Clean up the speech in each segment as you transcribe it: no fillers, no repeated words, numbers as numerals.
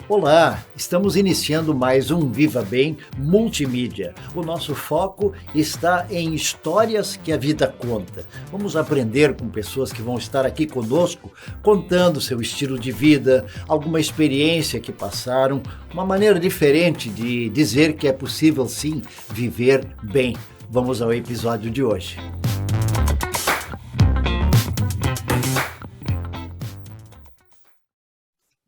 Olá, estamos iniciando mais um Viva Bem Multimídia. O nosso foco está em histórias que a vida conta. Vamos aprender com pessoas que vão estar aqui conosco, contando seu estilo de vida, alguma experiência que passaram, uma maneira diferente de dizer que é possível sim viver bem. Vamos ao episódio de hoje.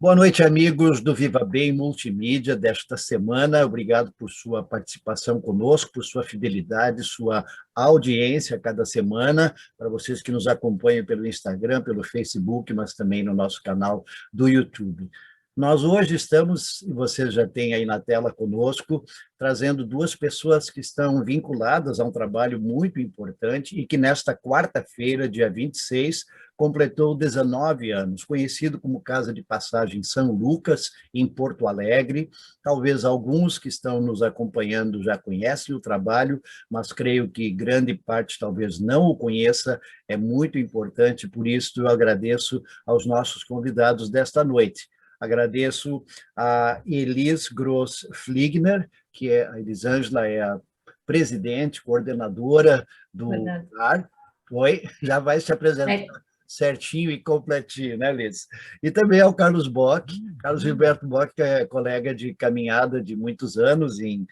Boa noite, amigos do Viva Bem Multimídia desta semana. Obrigado por sua participação conosco, por sua fidelidade, sua audiência a cada semana. Para vocês que nos acompanham pelo Instagram, pelo Facebook, mas também no nosso canal do YouTube. Nós hoje estamos, e vocês já têm aí na tela conosco, trazendo duas pessoas que estão vinculadas a um trabalho muito importante e que nesta quarta-feira, dia 26, completou 19 anos, conhecido como Casa de Passagem São Lucas, em Porto Alegre. Talvez alguns que estão nos acompanhando já conhecem o trabalho, mas creio que grande parte talvez não o conheça. É muito importante, por isso eu agradeço aos nossos convidados desta noite. Agradeço a Elis Gross Fligner, que é a Elisângela, é a presidente, coordenadora do lugar. Oi, já vai se apresentar certinho e completinho, né, Liz? E também ao Carlos Bock, Carlos Gilberto Bock, que é colega de caminhada de muitos anos em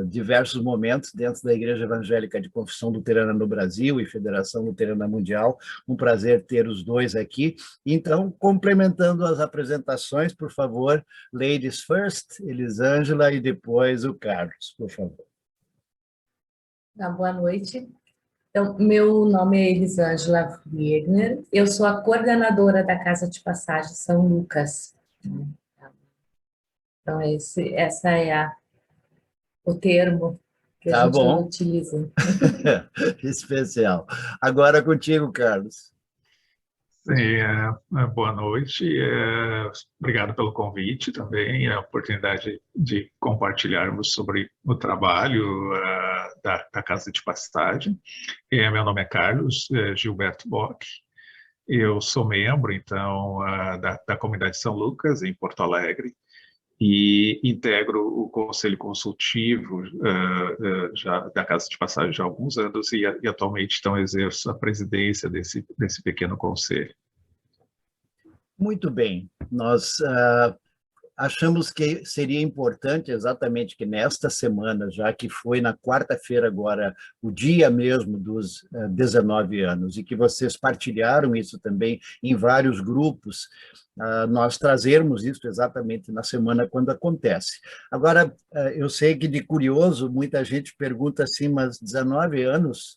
diversos momentos dentro da Igreja Evangélica de Confissão Luterana no Brasil e Federação Luterana Mundial. Um prazer ter os dois aqui. Então, complementando as apresentações, por favor, ladies first, Elisângela e depois o Carlos, por favor. Boa noite. Então, meu nome é Elisângela Wegner, eu sou a coordenadora da Casa de Passagem São Lucas. Então, essa é o termo que a gente utiliza. Especial. Agora contigo, Carlos. Sim, boa noite, obrigado pelo convite também, a oportunidade de compartilharmos sobre o trabalho da Casa de Passagem. Meu nome é Carlos Gilberto Bock, eu sou membro, então, da Comunidade São Lucas, em Porto Alegre, e integro o Conselho Consultivo da Casa de Passagem já há alguns anos e atualmente então exerço a presidência desse pequeno conselho. Muito bem, nós achamos que seria importante exatamente que nesta semana, já que foi na quarta-feira agora, o dia mesmo dos 19 anos, e que vocês partilharam isso também em vários grupos, nós trazermos isso exatamente na semana quando acontece. Agora, eu sei que de curioso, muita gente pergunta assim, mas 19 anos,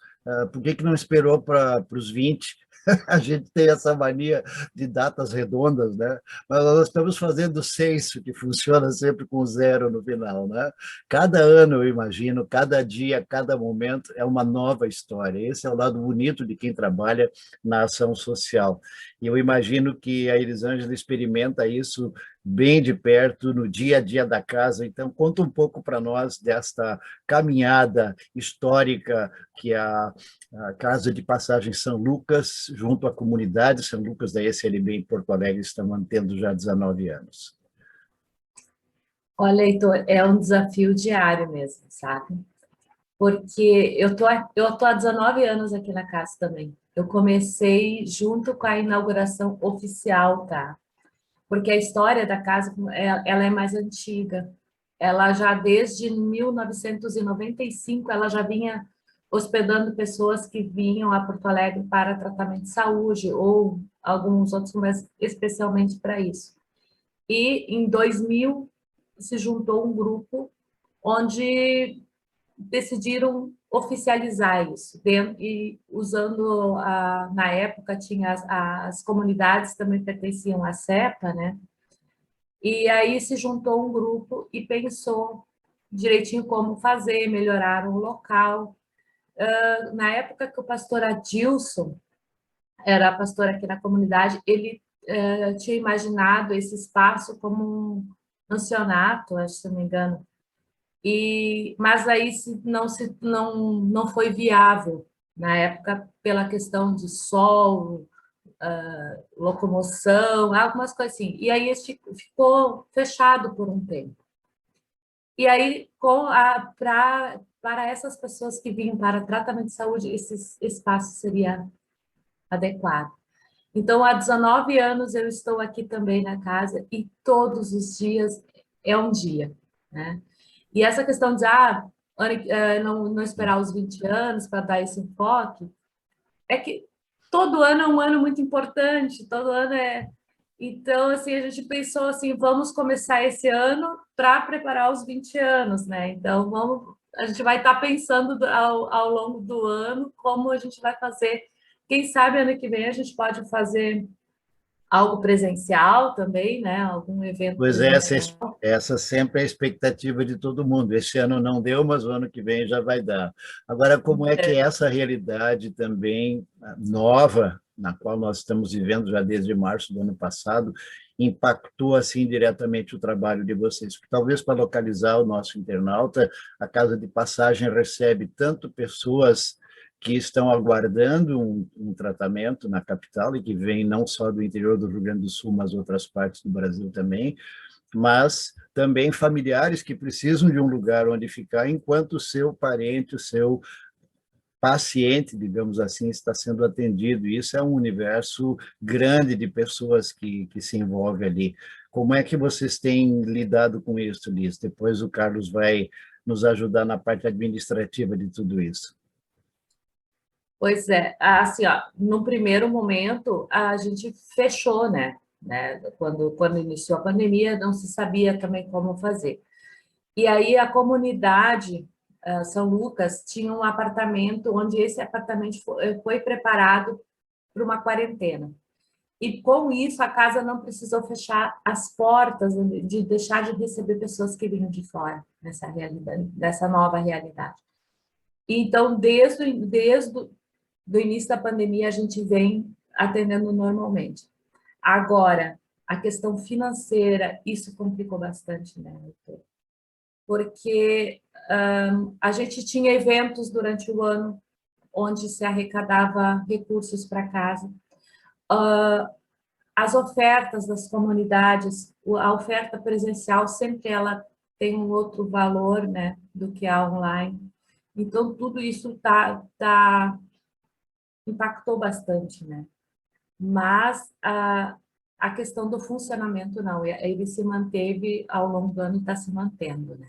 por que não esperou para os 20? A gente tem essa mania de datas redondas, né? Mas nós estamos fazendo censo, que funciona sempre com zero no final, né? Cada ano, eu imagino, cada dia, cada momento é uma nova história. Esse é o lado bonito de quem trabalha na ação social. E eu imagino que a Elisângela experimenta isso bem de perto, no dia a dia da casa. Então, conta um pouco para nós desta caminhada histórica que a Casa de Passagem São Lucas, junto à comunidade São Lucas da ESLB em Porto Alegre, está mantendo já 19 anos. Olha, Heitor, é um desafio diário mesmo, sabe? Porque eu tô há 19 anos aqui na casa também. Eu comecei junto com a inauguração oficial, tá? Porque a história da casa, ela é mais antiga. Ela já, desde 1995, ela já vinha hospedando pessoas que vinham a Porto Alegre para tratamento de saúde, ou alguns outros, mas especialmente para isso. E, em 2000, se juntou um grupo onde decidiram oficializar isso, e usando, na época, tinha as comunidades também pertenciam à CEPA, né? E aí se juntou um grupo e pensou direitinho como fazer, melhoraram o local. Na época que o pastor Adilson era pastor aqui na comunidade, ele tinha imaginado esse espaço como um pensionato, acho, se não me engano, mas aí não foi viável na época pela questão de sol, locomoção, algumas coisas assim. E aí isso ficou fechado por um tempo. E aí, para essas pessoas que vinham para tratamento de saúde, esse espaço seria adequado. Então, há 19 anos eu estou aqui também na casa e todos os dias é um dia, né? E essa questão de não esperar os 20 anos para dar esse enfoque, é que todo ano é um ano muito importante, todo ano é... Então, assim, a gente pensou assim, vamos começar esse ano para preparar os 20 anos, né? Então, a gente vai estar pensando ao longo do ano como a gente vai fazer. Quem sabe ano que vem a gente pode fazer algo presencial também, né? Algum evento Pois é, presencial. essa sempre é a expectativa de todo mundo. Este ano não deu, mas o ano que vem já vai dar. Agora, como é que essa realidade também nova, na qual nós estamos vivendo já desde março do ano passado, impactou assim diretamente o trabalho de vocês? Porque, talvez para localizar o nosso internauta, a Casa de Passagem recebe tanto pessoas que estão aguardando um tratamento na capital e que vêm não só do interior do Rio Grande do Sul, mas outras partes do Brasil também, mas também familiares que precisam de um lugar onde ficar enquanto o seu parente, o seu paciente, digamos assim, está sendo atendido. Isso é um universo grande de pessoas que se envolve ali. Como é que vocês têm lidado com isso, Liz? Depois o Carlos vai nos ajudar na parte administrativa de tudo isso. Pois é, assim, ó, no primeiro momento a gente fechou, né? Quando iniciou a pandemia, não se sabia também como fazer. E aí a comunidade São Lucas tinha um apartamento onde esse apartamento foi preparado para uma quarentena. E com isso a casa não precisou fechar as portas, de deixar de receber pessoas que vinham de fora nessa realidade, dessa nova realidade. Então, desde do início da pandemia, a gente vem atendendo normalmente. Agora, a questão financeira, isso complicou bastante, né, Heitor? Porque a gente tinha eventos durante o ano onde se arrecadava recursos para casa. As ofertas das comunidades, a oferta presencial sempre ela tem um outro valor, né, do que a online. Então, tudo isso impactou bastante, né? Mas a questão do funcionamento não, ele se manteve ao longo do ano e está se mantendo, né?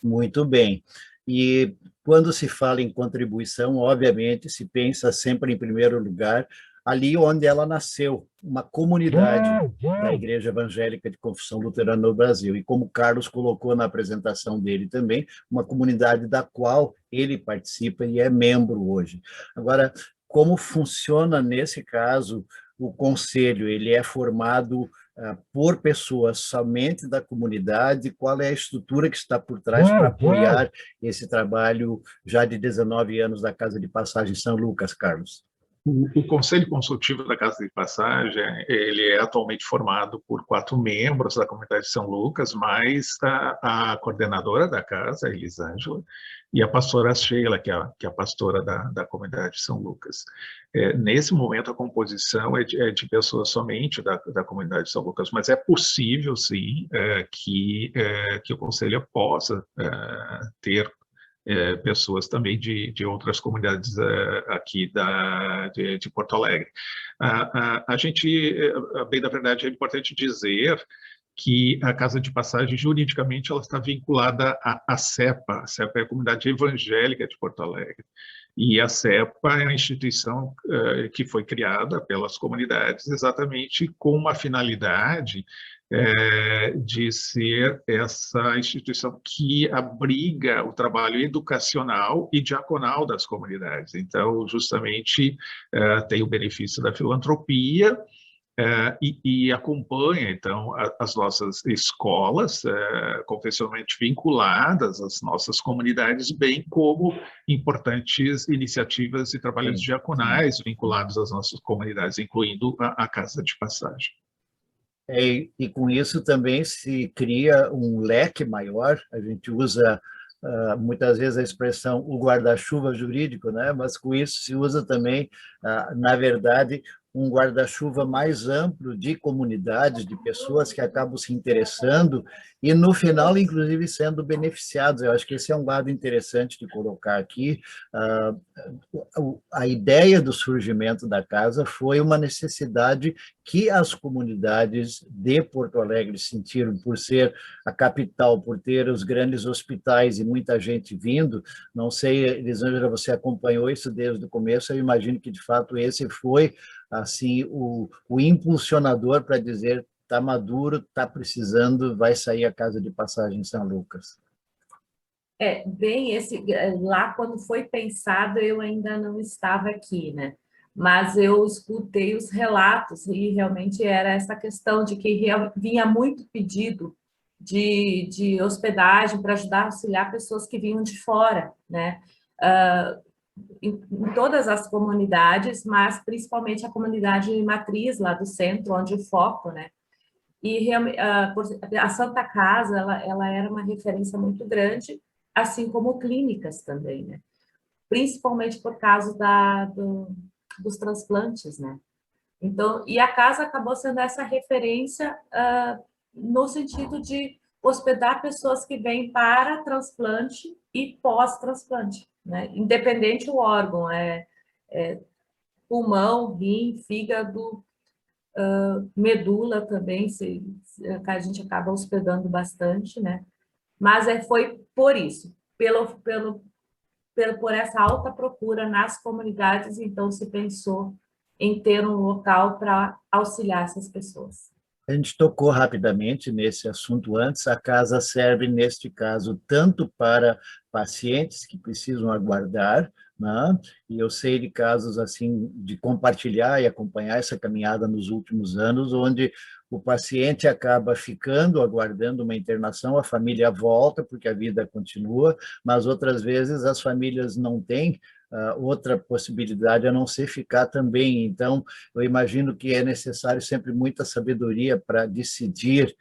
Muito bem. E quando se fala em contribuição, obviamente, se pensa sempre em primeiro lugar ali onde ela nasceu, uma comunidade da Igreja Evangélica de Confissão Luterana no Brasil. E como Carlos colocou na apresentação dele também, uma comunidade da qual ele participa e é membro hoje. Agora, como funciona nesse caso o conselho? Ele é formado por pessoas somente da comunidade? Qual é a estrutura que está por trás para apoiar esse trabalho já de 19 anos da Casa de Passagem São Lucas, Carlos? O Conselho Consultivo da Casa de Passagem, ele é atualmente formado por 4 membros da comunidade de São Lucas, mais a coordenadora da casa, a Elisângela, e a pastora Sheila, que é a pastora da comunidade de São Lucas. Nesse momento, a composição é de pessoas somente da comunidade de São Lucas, mas é possível, sim, que o Conselho possa ter pessoas também de outras comunidades aqui de Porto Alegre. A gente, bem da verdade, é importante dizer que a Casa de Passagem, juridicamente, ela está vinculada à CEPA. A CEPA é a Comunidade Evangélica de Porto Alegre. E a CEPA é a instituição que foi criada pelas comunidades exatamente com uma finalidade de ser essa instituição que abriga o trabalho educacional e diaconal das comunidades. Então, justamente, tem o benefício da filantropia, e acompanha, então, as nossas escolas confessionalmente vinculadas às nossas comunidades, bem como importantes iniciativas e trabalhos diaconais vinculados às nossas comunidades, incluindo a Casa de Passagem. E com isso também se cria um leque maior. A gente usa muitas vezes a expressão o guarda-chuva jurídico, né? Mas com isso se usa também, na verdade, um guarda-chuva mais amplo de comunidades, de pessoas que acabam se interessando e, no final, inclusive, sendo beneficiados. Eu acho que esse é um lado interessante de colocar aqui. A ideia do surgimento da casa foi uma necessidade que as comunidades de Porto Alegre sentiram por ser a capital, por ter os grandes hospitais e muita gente vindo. Não sei, Elisângela, você acompanhou isso desde o começo, eu imagino que, de fato, esse foi assim o impulsionador para dizer está maduro, está precisando, vai sair a casa de passagem em São Lucas. Bem, lá quando foi pensado, eu ainda não estava aqui, né? Mas eu escutei os relatos e realmente era essa questão de que vinha muito pedido de hospedagem para ajudar a auxiliar pessoas que vinham de fora, né? Em todas as comunidades, mas principalmente a comunidade matriz lá do centro, onde o foco, né? E a Santa Casa, ela era uma referência muito grande, assim como clínicas também, né? Principalmente por causa dos transplantes, né? Então, e a casa acabou sendo essa referência no sentido de hospedar pessoas que vêm para transplante e pós-transplante, né? Independente do órgão, pulmão, rim, fígado, medula também, que a gente acaba hospedando bastante, né? Mas foi por isso, por essa alta procura nas comunidades, então se pensou em ter um local para auxiliar essas pessoas. A gente tocou rapidamente nesse assunto antes, a casa serve, neste caso, tanto para pacientes que precisam aguardar, né? E eu sei de casos assim, de compartilhar e acompanhar essa caminhada nos últimos anos, onde o paciente acaba ficando, aguardando uma internação, a família volta, porque a vida continua, mas outras vezes as famílias não têm outra possibilidade a não ser ficar também. Então, eu imagino que é necessário sempre muita sabedoria para decidir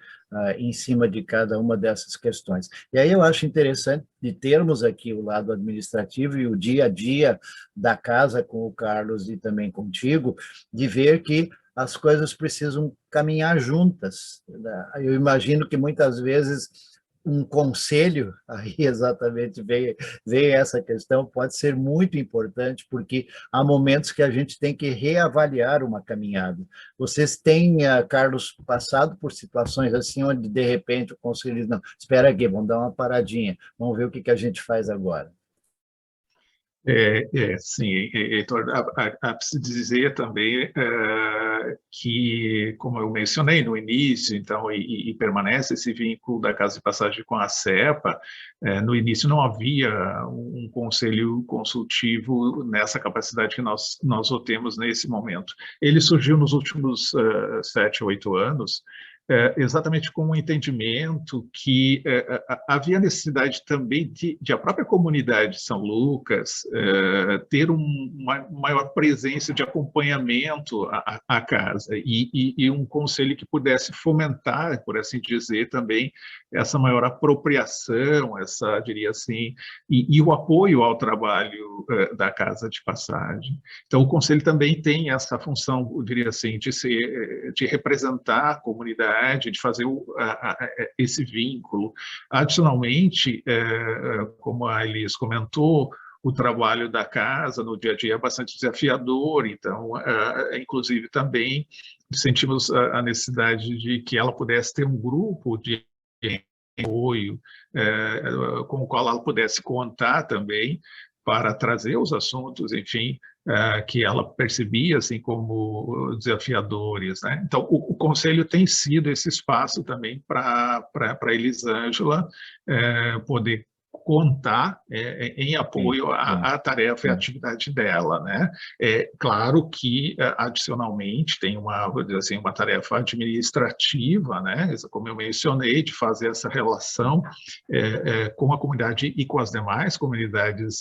em cima de cada uma dessas questões. E aí eu acho interessante de termos aqui o lado administrativo e o dia a dia da casa com o Carlos e também contigo, de ver que as coisas precisam caminhar juntas. Eu imagino que muitas vezes um conselho, aí exatamente veio essa questão, pode ser muito importante, porque há momentos que a gente tem que reavaliar uma caminhada. Vocês têm, Carlos, passado por situações assim, onde de repente o conselho diz, não, espera aqui, vamos dar uma paradinha, vamos ver o que a gente faz agora. Sim, Heitor, há de se dizer também que, como eu mencionei no início, então, e permanece esse vínculo da Casa de Passagem com a CEPA, no início não havia um conselho consultivo nessa capacidade que nós o temos nesse momento. Ele surgiu nos últimos 7, 8 anos, exatamente com o entendimento que havia necessidade também de a própria comunidade de São Lucas ter uma maior presença de acompanhamento à casa e um conselho que pudesse fomentar, por assim dizer, também essa maior apropriação, diria assim, e o apoio ao trabalho da Casa de Passagem. Então, o conselho também tem essa função, eu diria assim, de representar a comunidade, de fazer esse vínculo. Adicionalmente, como a Elis comentou, o trabalho da casa no dia a dia é bastante desafiador, então, inclusive, também sentimos a necessidade de que ela pudesse ter um grupo de apoio com o qual ela pudesse contar também para trazer os assuntos, enfim, que ela percebia assim como desafiadores, né? Então, o Conselho tem sido esse espaço também para a Elisângela poder contar em apoio à tarefa e à atividade dela, né? É claro que, adicionalmente, tem vou dizer assim, uma tarefa administrativa, né? Como eu mencionei, de fazer essa relação com a comunidade e com as demais comunidades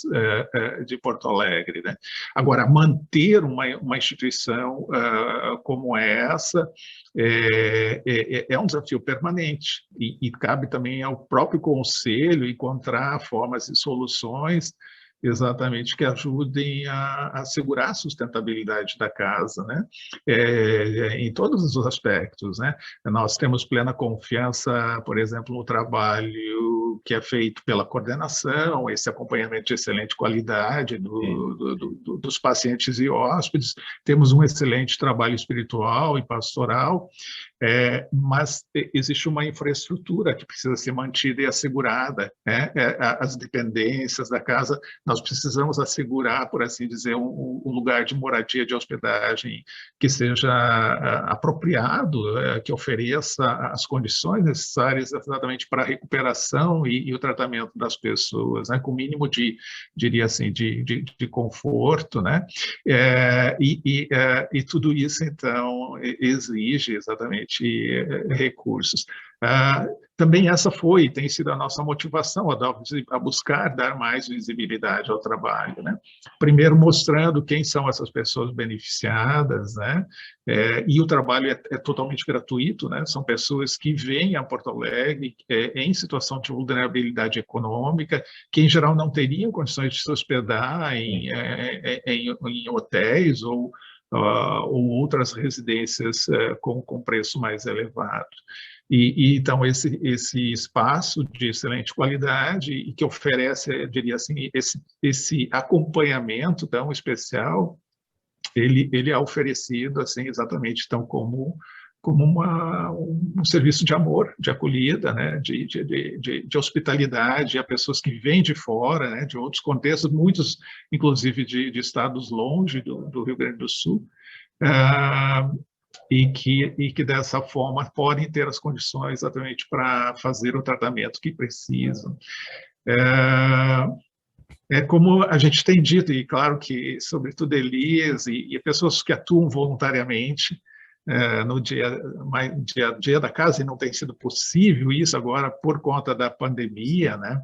de Porto Alegre, né? Agora, manter uma instituição como essa é um desafio permanente e cabe também ao próprio Conselho encontrar formas e soluções exatamente, que ajudem a assegurar a sustentabilidade da casa, né? Em todos os aspectos, né? Nós temos plena confiança, por exemplo, no trabalho que é feito pela coordenação, esse acompanhamento de excelente qualidade dos pacientes e hóspedes, temos um excelente trabalho espiritual e pastoral, mas existe uma infraestrutura que precisa ser mantida e assegurada, né? As dependências da casa, nós precisamos assegurar, por assim dizer, um lugar de moradia, de hospedagem que seja apropriado, que ofereça as condições necessárias exatamente para a recuperação e o tratamento das pessoas, né? Com o mínimo diria assim, de conforto, né? E tudo isso, então, exige exatamente recursos. Também essa tem sido a nossa motivação a buscar dar mais visibilidade ao trabalho, né? Primeiro mostrando quem são essas pessoas beneficiadas, né? E o trabalho é totalmente gratuito, né? São pessoas que vêm a Porto Alegre em situação de vulnerabilidade econômica, que em geral não teriam condições de se hospedar em hotéis ou outras residências com preço mais elevado. Então, esse espaço de excelente qualidade e que oferece, eu diria assim, esse acompanhamento tão especial, ele é oferecido assim, exatamente tão como um serviço de amor, de acolhida, né? de hospitalidade a pessoas que vêm de fora, né? De outros contextos, muitos, inclusive, de estados longe do Rio Grande do Sul, e que dessa forma podem ter as condições exatamente para fazer o tratamento que precisam. Como a gente tem dito, e claro que, sobretudo, Elias e pessoas que atuam voluntariamente no dia a dia da casa, e não tem sido possível isso agora por conta da pandemia, né?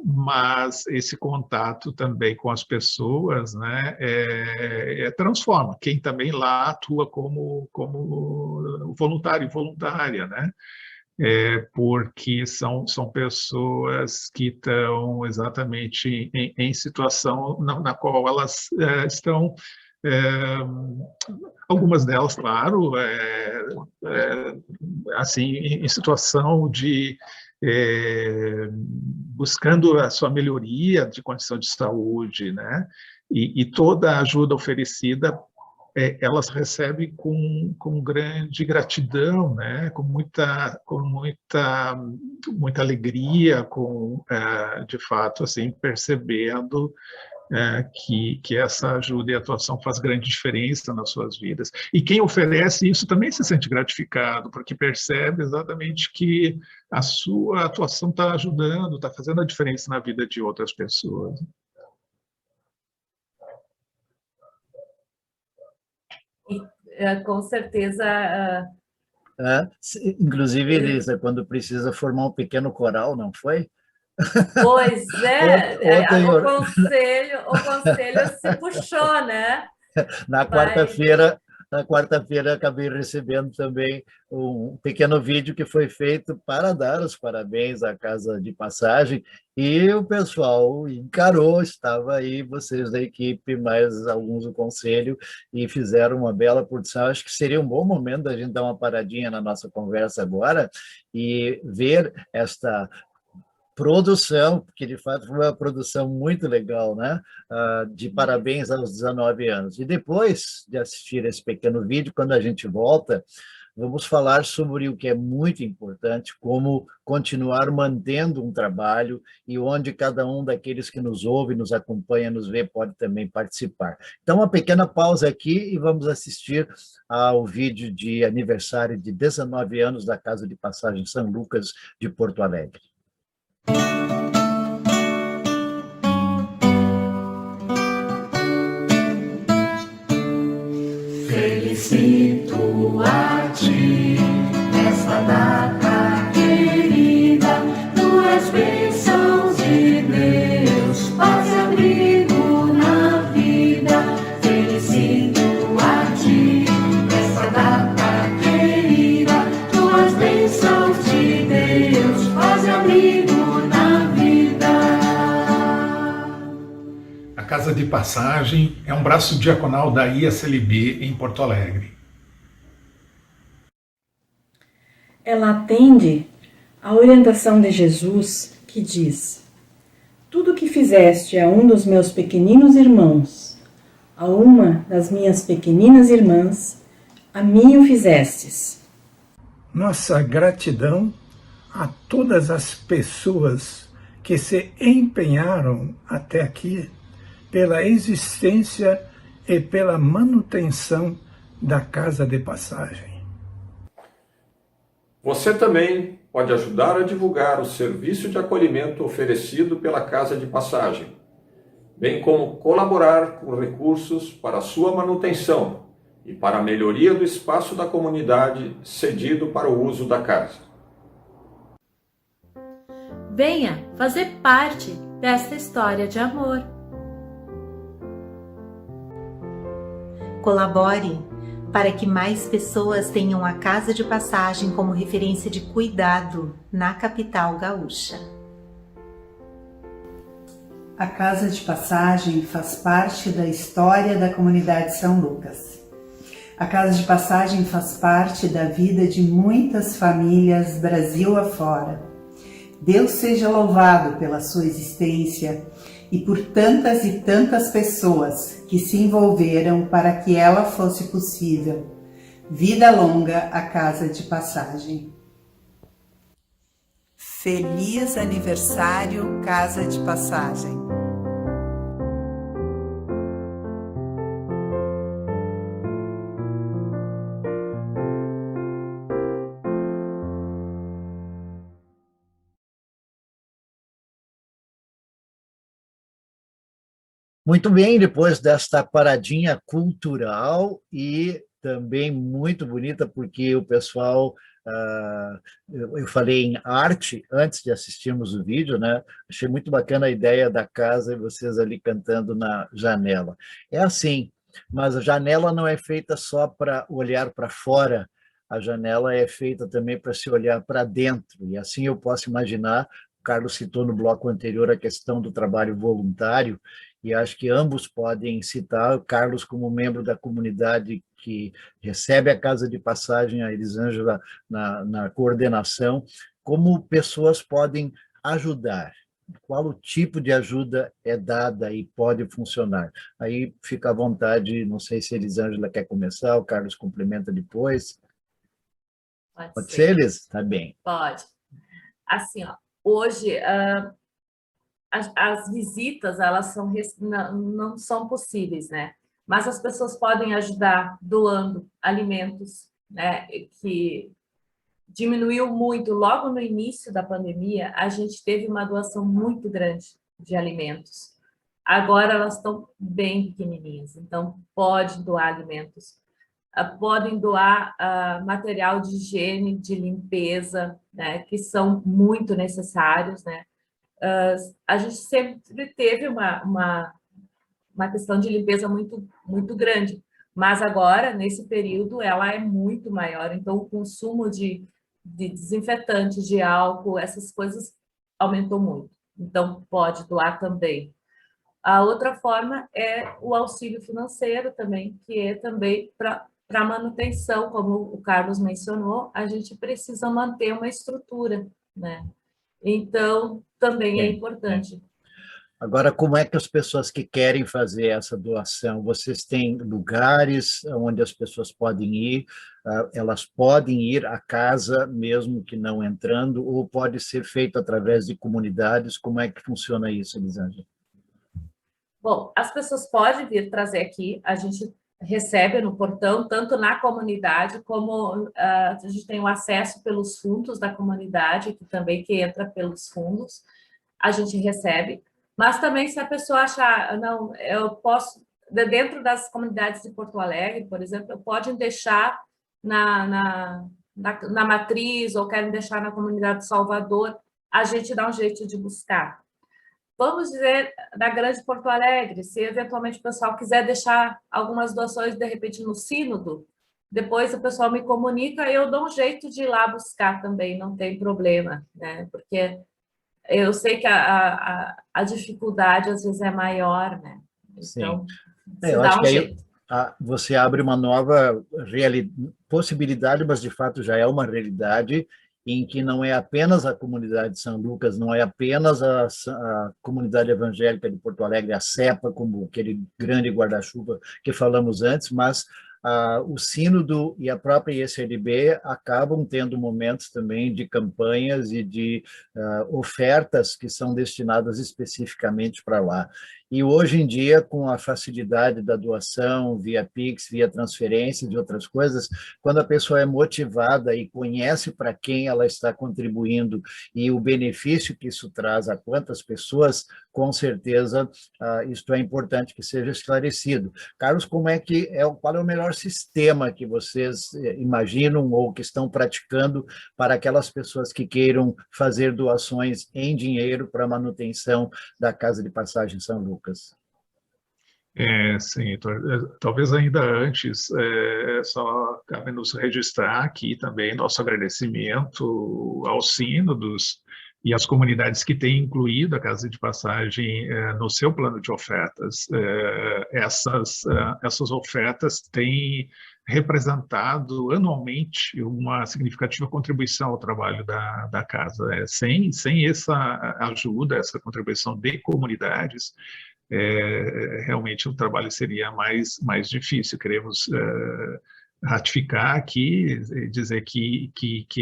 Mas esse contato também com as pessoas, né, transforma. Quem também lá atua como voluntário e voluntária, né? Porque são pessoas que estão exatamente em situação na qual elas estão, algumas delas, claro, assim, em situação de buscando a sua melhoria de condição de saúde, né? E toda a ajuda oferecida elas recebem com grande gratidão, né? com muita alegria, de fato, assim, percebendo que essa ajuda e atuação faz grande diferença nas suas vidas. E quem oferece isso também se sente gratificado, porque percebe exatamente que a sua atuação está ajudando, está fazendo a diferença na vida de outras pessoas. Com certeza. Inclusive, Elisa, quando precisa formar um pequeno coral, não foi? Pois o conselho se puxou, né? Na quarta-feira acabei recebendo também um pequeno vídeo que foi feito para dar os parabéns à Casa de Passagem, e o pessoal encarou, estava aí vocês da equipe, mais alguns do conselho, e fizeram uma bela produção. Acho que seria um bom momento da gente dar uma paradinha na nossa conversa agora e ver esta produção, porque de fato foi uma produção muito legal, né? De parabéns aos 19 anos. E depois de assistir esse pequeno vídeo, quando a gente volta, vamos falar sobre o que é muito importante, como continuar mantendo um trabalho e onde cada um daqueles que nos ouve, nos acompanha, nos vê, pode também participar. Então, uma pequena pausa aqui e vamos assistir ao vídeo de aniversário de 19 anos da Casa de Passagem São Lucas de Porto Alegre. Felicito a ti nessa data querida, tuas bênçãos de Deus, paz e abrigo na vida. Felicito a ti nessa data querida, tuas bênçãos de Deus, paz e abrigo na vida. Casa de Passagem é um braço diaconal da IACLB em Porto Alegre. Ela atende à orientação de Jesus que diz: tudo o que fizeste a um dos meus pequeninos irmãos, a uma das minhas pequeninas irmãs, a mim o fizestes. Nossa gratidão a todas as pessoas que se empenharam até aqui pela existência e pela manutenção da Casa de Passagem. Você também pode ajudar a divulgar o serviço de acolhimento oferecido pela Casa de Passagem, bem como colaborar com recursos para a sua manutenção e para a melhoria do espaço da comunidade cedido para o uso da casa. Venha fazer parte desta história de amor. Colabore para que mais pessoas tenham a Casa de Passagem como referência de cuidado na capital gaúcha. A Casa de Passagem faz parte da história da comunidade São Lucas. A Casa de Passagem faz parte da vida de muitas famílias Brasil afora. Deus seja louvado pela sua existência e por tantas e tantas pessoas que se envolveram para que ela fosse possível. Vida longa à Casa de Passagem. Feliz aniversário, Casa de Passagem. Muito bem, depois desta paradinha cultural e também muito bonita, porque o pessoal, eu falei em arte antes de assistirmos o vídeo, né? Achei muito bacana a ideia da casa e vocês ali cantando na janela. É assim, mas a janela não é feita só para olhar para fora, a janela é feita também para se olhar para dentro, e assim eu posso imaginar, o Carlos citou no bloco anterior a questão do trabalho voluntário, e acho que ambos podem citar o Carlos como membro da comunidade que recebe a Casa de Passagem, a Elisângela na coordenação, como pessoas podem ajudar, qual o tipo de ajuda é dada e pode funcionar. Aí fica à vontade, não sei se a Elisângela quer começar, o Carlos complementa depois. Pode ser, Elis? Tá bem. Pode. Assim, ó, hoje... As visitas, elas não são possíveis, né? Mas as pessoas podem ajudar doando alimentos, né? Que diminuiu muito. Logo no início da pandemia, a gente teve uma doação muito grande de alimentos. Agora elas estão bem pequenininhas, então pode doar alimentos. Podem doar material de higiene, de limpeza, né? Que são muito necessários, né? A gente sempre teve uma questão de limpeza muito grande, mas agora, nesse período, ela é muito maior, então o consumo de desinfetante, de álcool, essas coisas aumentou muito, então pode doar também. A outra forma é o auxílio financeiro também, que é também para manutenção, como o Carlos mencionou, a gente precisa manter uma estrutura, né? Então, também é importante. Agora, como é que as pessoas que querem fazer essa doação, vocês têm lugares onde as pessoas podem ir, elas podem ir à casa mesmo que não entrando, ou pode ser feito através de comunidades? Como é que funciona isso, Elisângela? Bom, as pessoas podem vir trazer aqui, a gente recebe no portão, tanto na comunidade, como a gente tem o acesso pelos fundos da comunidade, que também que entra pelos fundos, a gente recebe, mas também se a pessoa achar, não, eu posso, dentro das comunidades de Porto Alegre, por exemplo, podem deixar na matriz, ou querem deixar na comunidade de Salvador, a gente dá um jeito de buscar. Vamos dizer, da Grande Porto Alegre, se eventualmente o pessoal quiser deixar algumas doações, de repente, no sínodo, depois o pessoal me comunica e eu dou um jeito de ir lá buscar também, não tem problema, né? Porque eu sei que a dificuldade, às vezes, é maior, né? Então, eu acho que aí você abre uma nova possibilidade, mas de fato já é uma realidade, em que não é apenas a comunidade de São Lucas, não é apenas a comunidade evangélica de Porto Alegre, a CEPA, como aquele grande guarda-chuva que falamos antes, mas o Sínodo e a própria IECLB acabam tendo momentos também de campanhas e de ofertas que são destinadas especificamente para lá. E hoje em dia, com a facilidade da doação via Pix, via transferência e de outras coisas, quando a pessoa é motivada e conhece para quem ela está contribuindo e o benefício que isso traz a quantas pessoas, com certeza isto é importante que seja esclarecido. Carlos, qual é o melhor sistema que vocês imaginam ou que estão praticando para aquelas pessoas que queiram fazer doações em dinheiro para a manutenção da Casa de Passagem São Lucas? Sim, talvez ainda antes, só cabe nos registrar aqui também nosso agradecimento aos sínodos e às comunidades que têm incluído a Casa de Passagem no seu plano de ofertas. Essas ofertas têm representado anualmente uma significativa contribuição ao trabalho da Casa. Sem essa ajuda, essa contribuição de comunidades, realmente o trabalho seria mais difícil. Queremos ratificar aqui, dizer que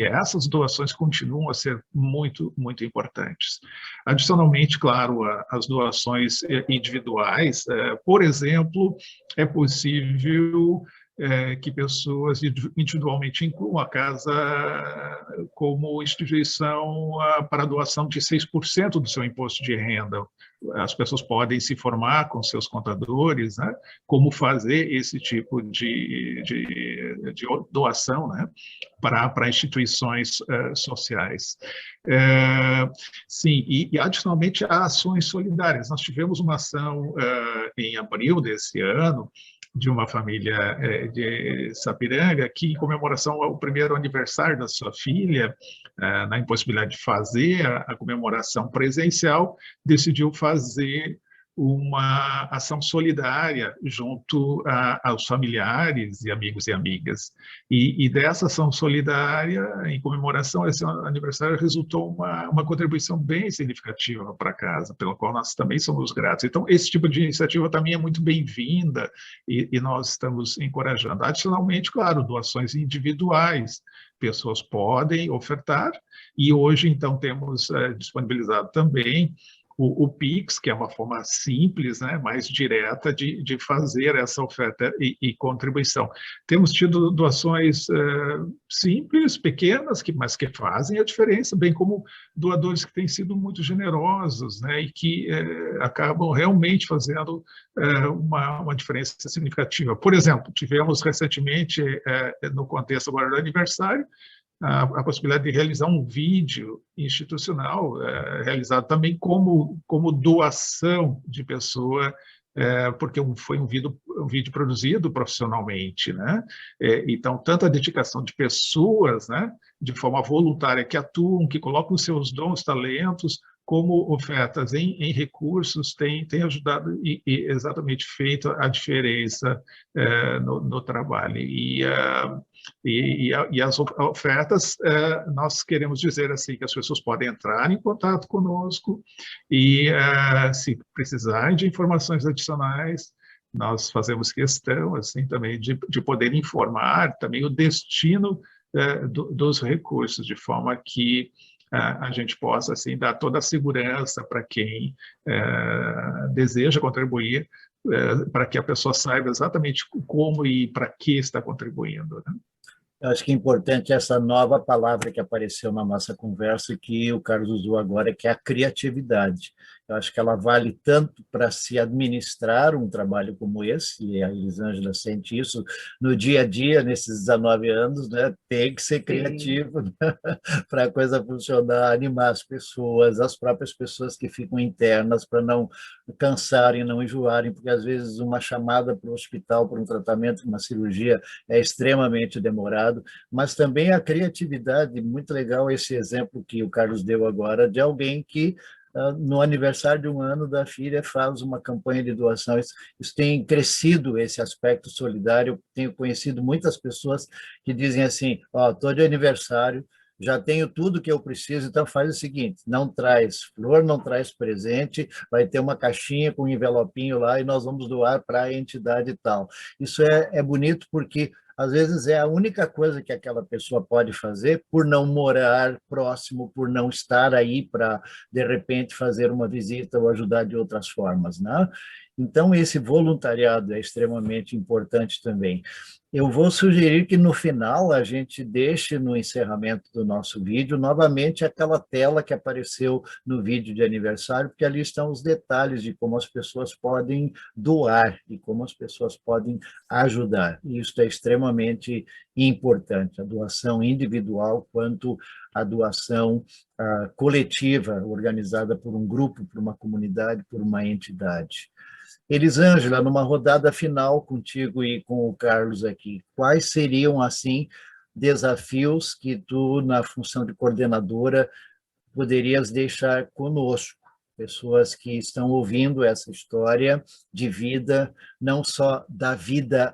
essas doações continuam a ser muito, muito importantes. Adicionalmente, claro, as doações individuais, por exemplo, é possível que pessoas individualmente incluam a Casa como instituição para doação de 6% do seu imposto de renda. As pessoas podem se formar com seus contadores, né, como fazer esse tipo de doação, né, para instituições sociais. Sim, e adicionalmente há ações solidárias. Nós tivemos uma ação em abril desse ano, de uma família de Sapiranga, que, em comemoração ao primeiro aniversário da sua filha, na impossibilidade de fazer a comemoração presencial, decidiu fazer uma ação solidária junto aos familiares e amigos e amigas. E dessa ação solidária, em comemoração a esse aniversário, resultou uma contribuição bem significativa para a Casa, pela qual nós também somos gratos. Então, esse tipo de iniciativa também é muito bem-vinda e nós estamos encorajando. Adicionalmente, claro, doações individuais. Pessoas podem ofertar e hoje, então, temos disponibilizado também o Pix, que é uma forma simples, né, mais direta de fazer essa oferta e contribuição. Temos tido doações simples, pequenas, mas que fazem a diferença, bem como doadores que têm sido muito generosos, né, e que acabam realmente fazendo uma diferença significativa. Por exemplo, tivemos recentemente, no contexto agora do aniversário, a possibilidade de realizar um vídeo institucional, realizado também como doação de pessoa, porque foi um vídeo produzido profissionalmente, né? Então, tanto a dedicação de pessoas, né, de forma voluntária, que atuam, que colocam os seus dons, talentos, como ofertas em recursos, tem ajudado e exatamente feito a diferença no trabalho. E as ofertas, nós queremos dizer assim, que as pessoas podem entrar em contato conosco e, se precisarem de informações adicionais, nós fazemos questão assim, também de poder informar também o destino dos recursos, de forma que a gente possa assim, dar toda a segurança para quem deseja contribuir, para que a pessoa saiba exatamente como e para que está contribuindo, né? Eu acho que é importante essa nova palavra que apareceu na nossa conversa, que o Carlos usou agora, que é a criatividade. Eu acho que ela vale tanto para se administrar um trabalho como esse, e a Elisângela sente isso no dia a dia, nesses 19 anos, né? Tem que ser criativo, né? Para a coisa funcionar, animar as pessoas, as próprias pessoas que ficam internas, para não cansarem, não enjoarem, porque às vezes uma chamada para o hospital, para um tratamento, uma cirurgia, é extremamente demorado, mas também a criatividade, muito legal esse exemplo que o Carlos deu agora, de alguém que no aniversário de 1 ano da filha, faz uma campanha de doação. Isso tem crescido, esse aspecto solidário. Eu tenho conhecido muitas pessoas que dizem assim, estou de aniversário, já tenho tudo que eu preciso, então faz o seguinte, não traz flor, não traz presente, vai ter uma caixinha com um envelopinho lá e nós vamos doar para a entidade e tal. Isso é bonito porque, às vezes, é a única coisa que aquela pessoa pode fazer por não morar próximo, por não estar aí para, de repente, fazer uma visita ou ajudar de outras formas, né? Então, esse voluntariado é extremamente importante também. Eu vou sugerir que, no final, a gente deixe no encerramento do nosso vídeo, novamente, aquela tela que apareceu no vídeo de aniversário, porque ali estão os detalhes de como as pessoas podem doar e como as pessoas podem ajudar. E isso é extremamente importante, a doação individual quanto a doação coletiva, organizada por um grupo, por uma comunidade, por uma entidade. Elisângela, numa rodada final contigo e com o Carlos aqui, quais seriam, assim, desafios que tu, na função de coordenadora, poderias deixar conosco? Pessoas que estão ouvindo essa história de vida, não só da vida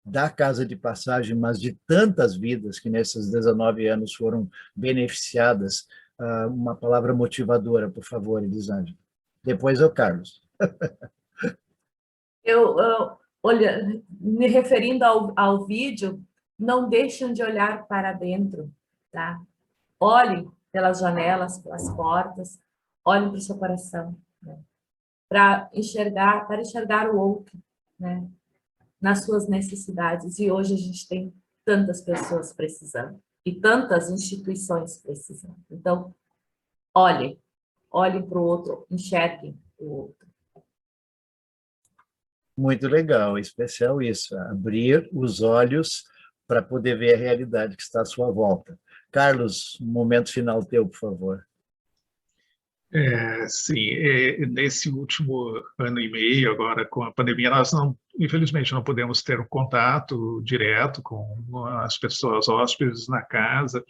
da Casa de Passagem, mas de tantas vidas que nesses 19 anos foram beneficiadas. Uma palavra motivadora, por favor, Elisângela. Depois o Carlos. Olha, me referindo ao vídeo, não deixem de olhar para dentro, tá? Olhem pelas janelas, pelas portas, olhem para o seu coração, né? para enxergar o outro, né? Nas suas necessidades. E hoje a gente tem tantas pessoas precisando e tantas instituições precisando. Então, olhem para o outro, enxerguem o outro. Muito legal, é especial isso, abrir os olhos para poder ver a realidade que está à sua volta. Carlos, um momento final teu, por favor. Sim, nesse último ano e meio, agora com a pandemia, nós infelizmente não podemos ter um contato direto com as pessoas hóspedes na casa,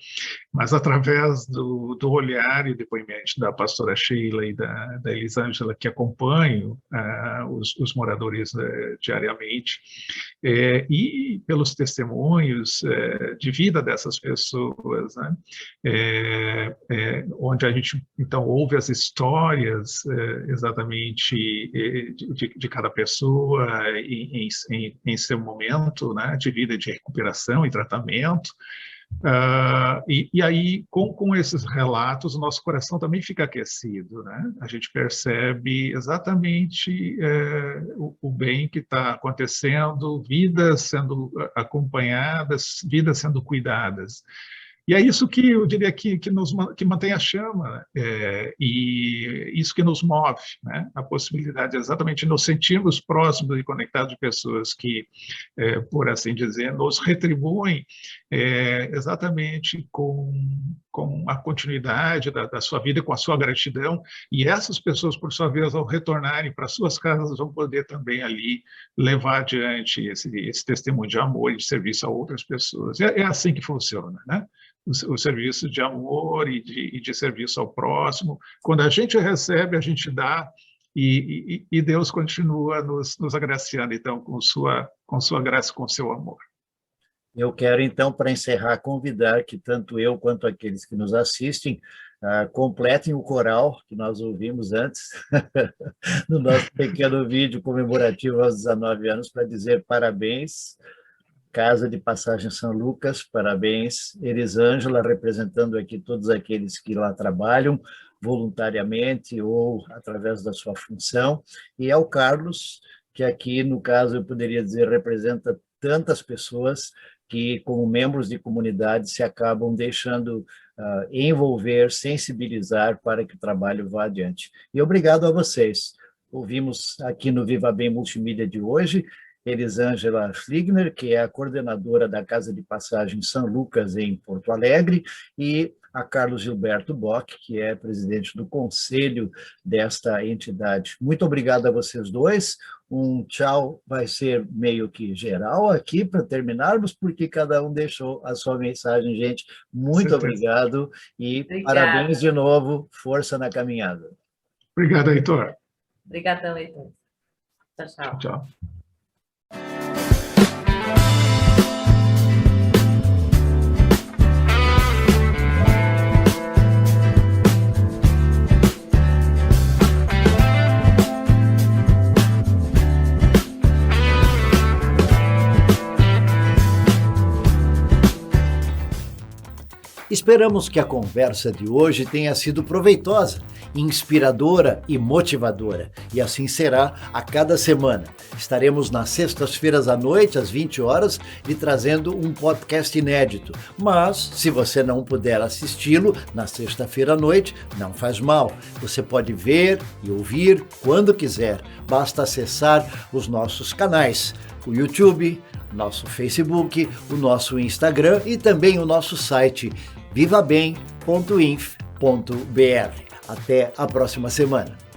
mas através do olhar e depoimento da pastora Sheila e da Elisângela, que acompanham os moradores diariamente, e pelos testemunhos de vida dessas pessoas, né? Onde a gente, então, ouve as histórias exatamente de cada pessoa em seu momento, né, de vida, de recuperação e tratamento. E aí, com esses relatos, o nosso coração também fica aquecido, né? A gente percebe exatamente o bem que está acontecendo, vidas sendo acompanhadas, vidas sendo cuidadas. E é isso que eu diria que mantém a chama, e isso que nos move, né? A possibilidade de exatamente nos sentirmos próximos e conectados de pessoas que, por assim dizer, nos retribuem exatamente com a continuidade da sua vida, com a sua gratidão, e essas pessoas, por sua vez, ao retornarem para suas casas, vão poder também ali levar adiante esse testemunho de amor e de serviço a outras pessoas. É assim que funciona, né? O serviço de amor e de serviço ao próximo. Quando a gente recebe, a gente dá, e Deus continua nos agraciando, então, com sua graça, com seu amor. Eu quero, então, para encerrar, convidar que tanto eu quanto aqueles que nos assistem completem o coral que nós ouvimos antes, no nosso pequeno vídeo comemorativo aos 19 anos, para dizer parabéns, Casa de Passagem São Lucas, parabéns, Elisângela, representando aqui todos aqueles que lá trabalham, voluntariamente ou através da sua função, e ao Carlos, que aqui, no caso, eu poderia dizer, representa tantas pessoas que, como membros de comunidade, se acabam deixando envolver, sensibilizar para que o trabalho vá adiante. E obrigado a vocês. Ouvimos aqui no Viva Bem Multimídia de hoje, Elisângela Fligner, que é a coordenadora da Casa de Passagem São Lucas, em Porto Alegre, e a Carlos Gilberto Bock, que é presidente do conselho desta entidade. Muito obrigado a vocês dois. Um tchau vai ser meio que geral aqui para terminarmos, porque cada um deixou a sua mensagem, gente. Muito obrigado e parabéns de novo. Força na caminhada. Obrigado, Heitor. Obrigadão, Heitor. Tchau, tchau. Tchau. Esperamos que a conversa de hoje tenha sido proveitosa, inspiradora e motivadora. E assim será a cada semana. Estaremos nas sextas-feiras à noite, às 20 horas, lhe trazendo um podcast inédito. Mas, se você não puder assisti-lo na sexta-feira à noite, não faz mal. Você pode ver e ouvir quando quiser. Basta acessar os nossos canais, o YouTube, nosso Facebook, o nosso Instagram e também o nosso site vivabem.inf.br. Até a próxima semana.